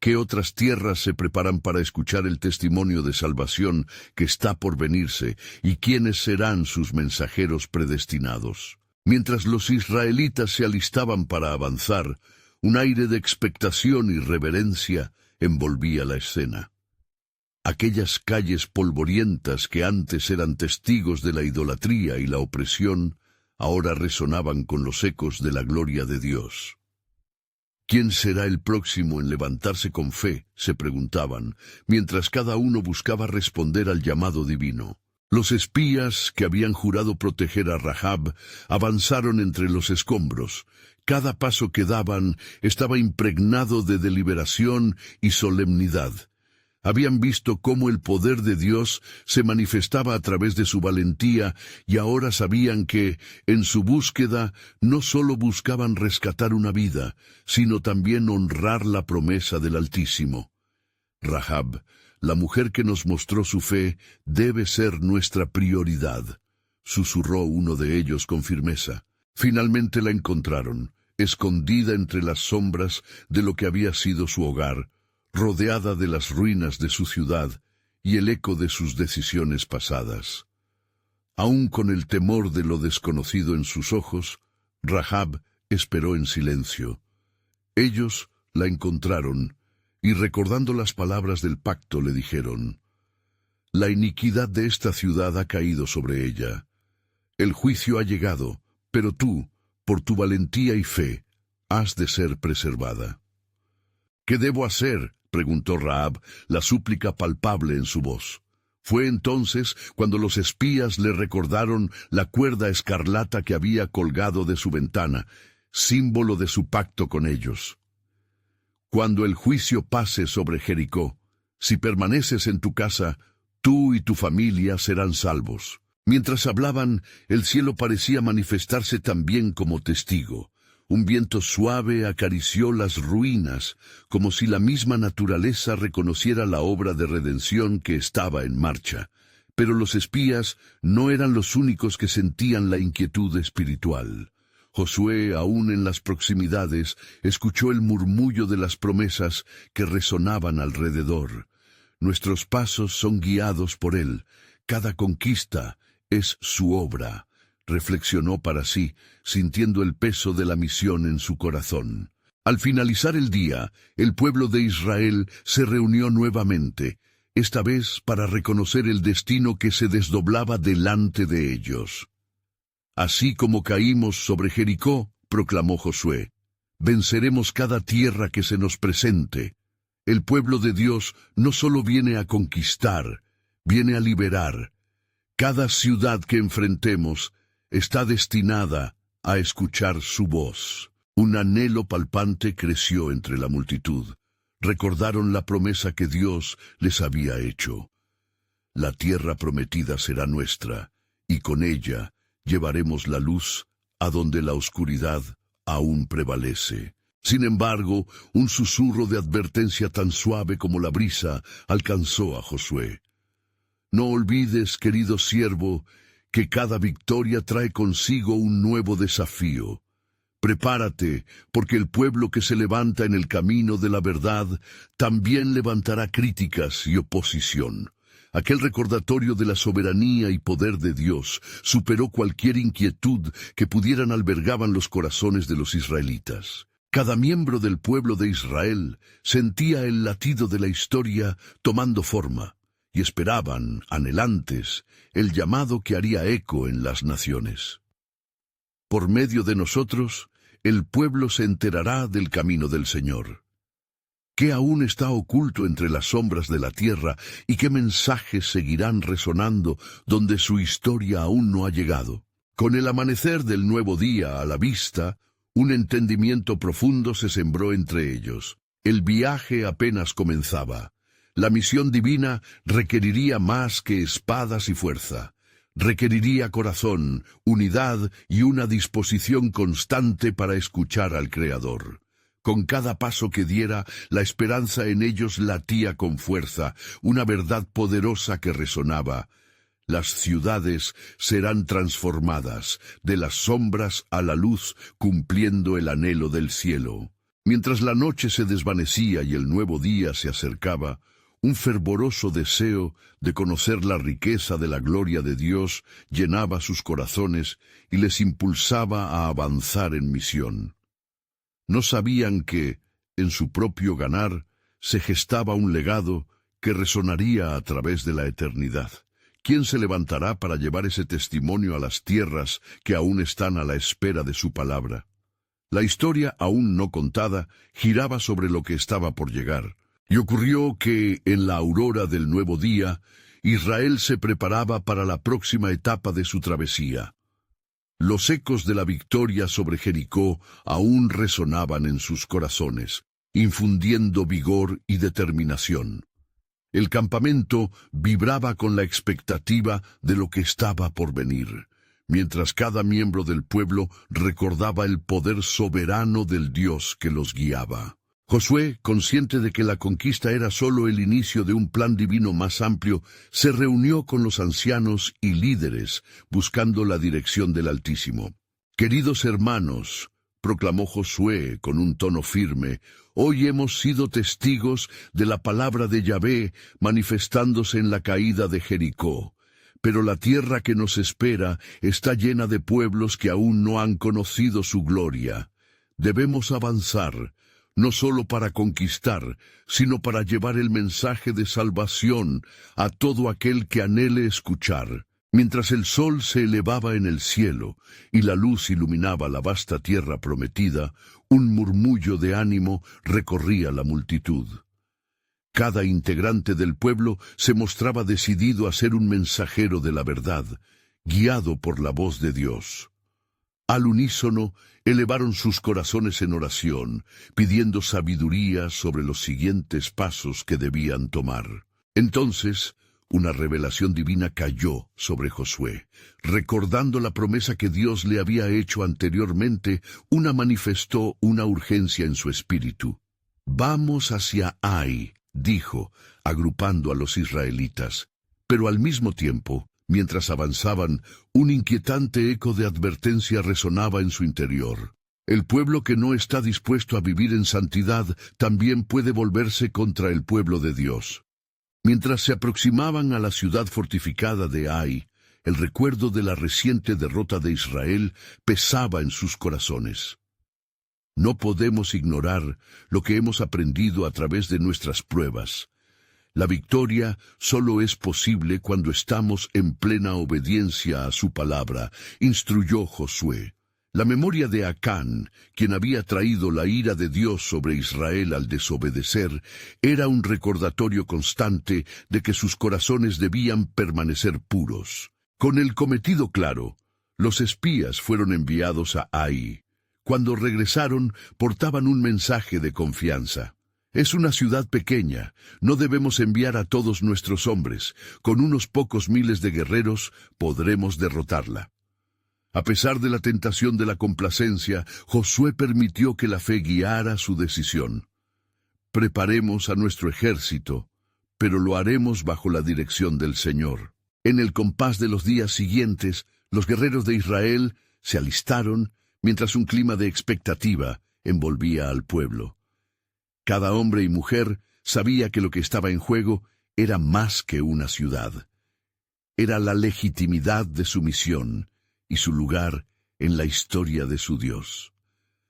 ¿Qué otras tierras se preparan para escuchar el testimonio de salvación que está por venirse, y quiénes serán sus mensajeros predestinados? Mientras los israelitas se alistaban para avanzar, un aire de expectación y reverencia envolvía la escena. Aquellas calles polvorientas que antes eran testigos de la idolatría y la opresión, ahora resonaban con los ecos de la gloria de Dios. ¿Quién será el próximo en levantarse con fe?, se preguntaban, mientras cada uno buscaba responder al llamado divino. Los espías que habían jurado proteger a Rahab avanzaron entre los escombros. Cada paso que daban estaba impregnado de deliberación y solemnidad. Habían visto cómo el poder de Dios se manifestaba a través de su valentía y ahora sabían que, en su búsqueda, no solo buscaban rescatar una vida, sino también honrar la promesa del Altísimo. Rahab, la mujer que nos mostró su fe, debe ser nuestra prioridad, susurró uno de ellos con firmeza. Finalmente la encontraron, escondida entre las sombras de lo que había sido su hogar, rodeada de las ruinas de su ciudad y el eco de sus decisiones pasadas. Aún con el temor de lo desconocido en sus ojos, Rahab esperó en silencio. Ellos la encontraron, y recordando las palabras del pacto le dijeron: «La iniquidad de esta ciudad ha caído sobre ella. El juicio ha llegado, pero tú, por tu valentía y fe, has de ser preservada». «¿Qué debo hacer?», preguntó Rahab, la súplica palpable en su voz. Fue entonces cuando los espías le recordaron la cuerda escarlata que había colgado de su ventana, símbolo de su pacto con ellos. «Cuando el juicio pase sobre Jericó, si permaneces en tu casa, tú y tu familia serán salvos». Mientras hablaban, el cielo parecía manifestarse también como testigo. Un viento suave acarició las ruinas, como si la misma naturaleza reconociera la obra de redención que estaba en marcha. Pero los espías no eran los únicos que sentían la inquietud espiritual. Josué, aún en las proximidades, escuchó el murmullo de las promesas que resonaban alrededor. Nuestros pasos son guiados por él. Cada conquista es su obra, reflexionó para sí, sintiendo el peso de la misión en su corazón. Al finalizar el día, el pueblo de Israel se reunió nuevamente, esta vez para reconocer el destino que se desdoblaba delante de ellos. «Así como caímos sobre Jericó», proclamó Josué, «venceremos cada tierra que se nos presente». El pueblo de Dios no solo viene a conquistar, viene a liberar. Cada ciudad que enfrentemos está destinada a escuchar su voz. Un anhelo palpante creció entre la multitud. Recordaron la promesa que Dios les había hecho. La tierra prometida será nuestra, y con ella llevaremos la luz a donde la oscuridad aún prevalece. Sin embargo, un susurro de advertencia tan suave como la brisa alcanzó a Josué. No olvides, querido siervo, que cada victoria trae consigo un nuevo desafío. Prepárate, porque el pueblo que se levanta en el camino de la verdad también levantará críticas y oposición. Aquel recordatorio de la soberanía y poder de Dios superó cualquier inquietud que pudieran albergaban los corazones de los israelitas. Cada miembro del pueblo de Israel sentía el latido de la historia tomando forma, y esperaban, anhelantes, el llamado que haría eco en las naciones. Por medio de nosotros, el pueblo se enterará del camino del Señor. ¿Qué aún está oculto entre las sombras de la tierra y qué mensajes seguirán resonando donde su historia aún no ha llegado? Con el amanecer del nuevo día a la vista, un entendimiento profundo se sembró entre ellos. El viaje apenas comenzaba. La misión divina requeriría más que espadas y fuerza. Requeriría corazón, unidad y una disposición constante para escuchar al Creador. Con cada paso que diera, la esperanza en ellos latía con fuerza, una verdad poderosa que resonaba. Las ciudades serán transformadas, de las sombras a la luz, cumpliendo el anhelo del cielo. Mientras la noche se desvanecía y el nuevo día se acercaba, un fervoroso deseo de conocer la riqueza de la gloria de Dios llenaba sus corazones y les impulsaba a avanzar en misión. No sabían que, en su propio ganar, se gestaba un legado que resonaría a través de la eternidad. ¿Quién se levantará para llevar ese testimonio a las tierras que aún están a la espera de su palabra? La historia, aún no contada, giraba sobre lo que estaba por llegar. Y ocurrió que, en la aurora del nuevo día, Israel se preparaba para la próxima etapa de su travesía. Los ecos de la victoria sobre Jericó aún resonaban en sus corazones, infundiendo vigor y determinación. El campamento vibraba con la expectativa de lo que estaba por venir, mientras cada miembro del pueblo recordaba el poder soberano del Dios que los guiaba. Josué, consciente de que la conquista era solo el inicio de un plan divino más amplio, se reunió con los ancianos y líderes, buscando la dirección del Altísimo. «Queridos hermanos», proclamó Josué con un tono firme, «hoy hemos sido testigos de la palabra de Yahvé manifestándose en la caída de Jericó. Pero la tierra que nos espera está llena de pueblos que aún no han conocido su gloria. Debemos avanzar, no solo para conquistar, sino para llevar el mensaje de salvación a todo aquel que anhele escuchar». Mientras el sol se elevaba en el cielo y la luz iluminaba la vasta tierra prometida, un murmullo de ánimo recorría la multitud. Cada integrante del pueblo se mostraba decidido a ser un mensajero de la verdad, guiado por la voz de Dios. Al unísono, elevaron sus corazones en oración, pidiendo sabiduría sobre los siguientes pasos que debían tomar. Entonces, una revelación divina cayó sobre Josué. Recordando la promesa que Dios le había hecho anteriormente, manifestó una urgencia en su espíritu. «Vamos hacia Ai», dijo, agrupando a los israelitas. Pero al mismo tiempo, mientras avanzaban, un inquietante eco de advertencia resonaba en su interior. El pueblo que no está dispuesto a vivir en santidad también puede volverse contra el pueblo de Dios. Mientras se aproximaban a la ciudad fortificada de Ai, el recuerdo de la reciente derrota de Israel pesaba en sus corazones. No podemos ignorar lo que hemos aprendido a través de nuestras pruebas. La victoria solo es posible cuando estamos en plena obediencia a su palabra, instruyó Josué. La memoria de Acán, quien había traído la ira de Dios sobre Israel al desobedecer, era un recordatorio constante de que sus corazones debían permanecer puros. Con el cometido claro, los espías fueron enviados a Ai. Cuando regresaron, portaban un mensaje de confianza. Es una ciudad pequeña, no debemos enviar a todos nuestros hombres. Con unos pocos miles de guerreros podremos derrotarla. A pesar de la tentación de la complacencia, Josué permitió que la fe guiara su decisión. Preparemos a nuestro ejército, pero lo haremos bajo la dirección del Señor. En el compás de los días siguientes, los guerreros de Israel se alistaron, mientras un clima de expectativa envolvía al pueblo. Cada hombre y mujer sabía que lo que estaba en juego era más que una ciudad. Era la legitimidad de su misión y su lugar en la historia de su Dios.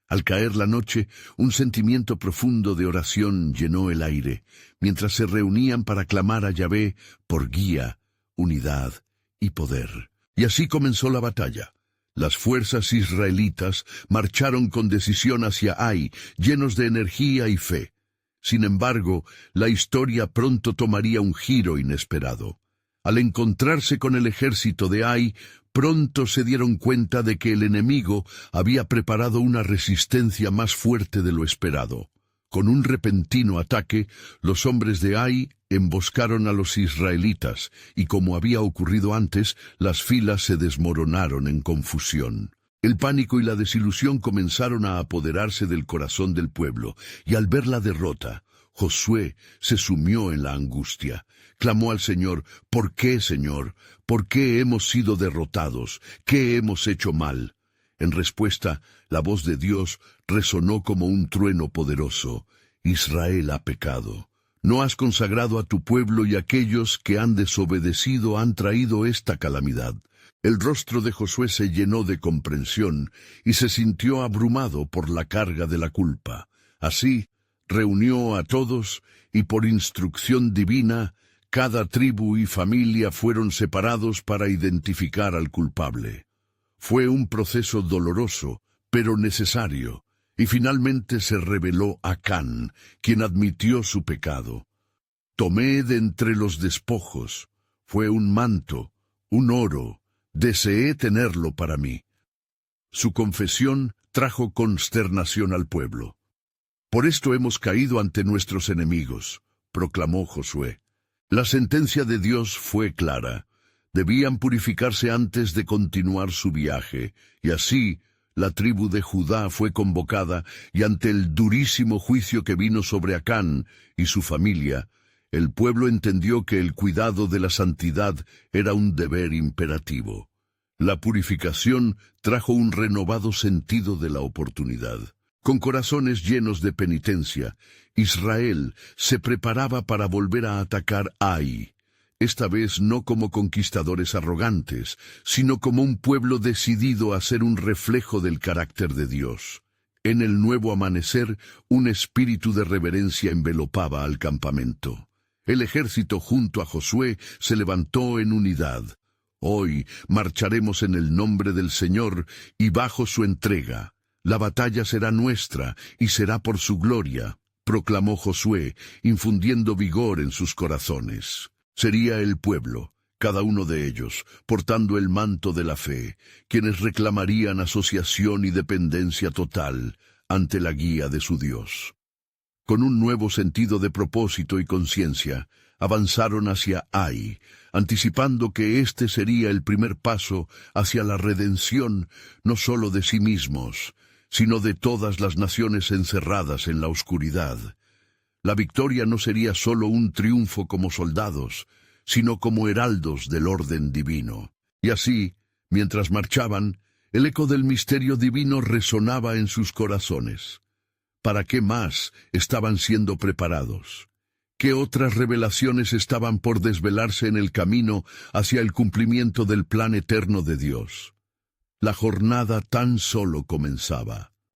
Al caer la noche, un sentimiento profundo de oración llenó el aire, mientras se reunían para clamar a Yahvé por guía, unidad y poder. Y así comenzó la batalla. Las fuerzas israelitas marcharon con decisión hacia Ai, llenos de energía y fe. Sin embargo, la historia pronto tomaría un giro inesperado. Al encontrarse con el ejército de Ai, pronto se dieron cuenta de que el enemigo había preparado una resistencia más fuerte de lo esperado. Con un repentino ataque, los hombres de Ai emboscaron a los israelitas, y como había ocurrido antes, las filas se desmoronaron en confusión. El pánico y la desilusión comenzaron a apoderarse del corazón del pueblo, y al ver la derrota, Josué se sumió en la angustia. Clamó al Señor: «¿Por qué, Señor? ¿Por qué hemos sido derrotados? ¿Qué hemos hecho mal?». En respuesta, la voz de Dios resonó como un trueno poderoso: «Israel ha pecado. No has consagrado a tu pueblo, y aquellos que han desobedecido han traído esta calamidad». El rostro de Josué se llenó de comprensión y se sintió abrumado por la carga de la culpa. Así, reunió a todos y por instrucción divina, cada tribu y familia fueron separados para identificar al culpable. Fue un proceso doloroso, pero necesario, y finalmente se reveló Acán, quien admitió su pecado. «Tomé de entre los despojos, fue un manto, un oro, deseé tenerlo para mí». Su confesión trajo consternación al pueblo. «Por esto hemos caído ante nuestros enemigos», proclamó Josué. La sentencia de Dios fue clara. Debían purificarse antes de continuar su viaje, y así la tribu de Judá fue convocada, y ante el durísimo juicio que vino sobre Acán y su familia, el pueblo entendió que el cuidado de la santidad era un deber imperativo. La purificación trajo un renovado sentido de la oportunidad. Con corazones llenos de penitencia, Israel se preparaba para volver a atacar Ai, esta vez no como conquistadores arrogantes, sino como un pueblo decidido a ser un reflejo del carácter de Dios. En el nuevo amanecer, un espíritu de reverencia envelopaba al campamento. El ejército junto a Josué se levantó en unidad. «Hoy marcharemos en el nombre del Señor y bajo su entrega. La batalla será nuestra y será por su gloria», proclamó Josué, infundiendo vigor en sus corazones. Sería el pueblo, cada uno de ellos, portando el manto de la fe, quienes reclamarían asociación y dependencia total ante la guía de su Dios. Con un nuevo sentido de propósito y conciencia, avanzaron hacia Ai, anticipando que este sería el primer paso hacia la redención no solo de sí mismos, sino de todas las naciones encerradas en la oscuridad. La victoria no sería solo un triunfo como soldados, sino como heraldos del orden divino. Y así, mientras marchaban, el eco del misterio divino resonaba en sus corazones. ¿Para qué más estaban siendo preparados? ¿Qué otras revelaciones estaban por desvelarse en el camino hacia el cumplimiento del plan eterno de Dios? La jornada tan solo comenzaba.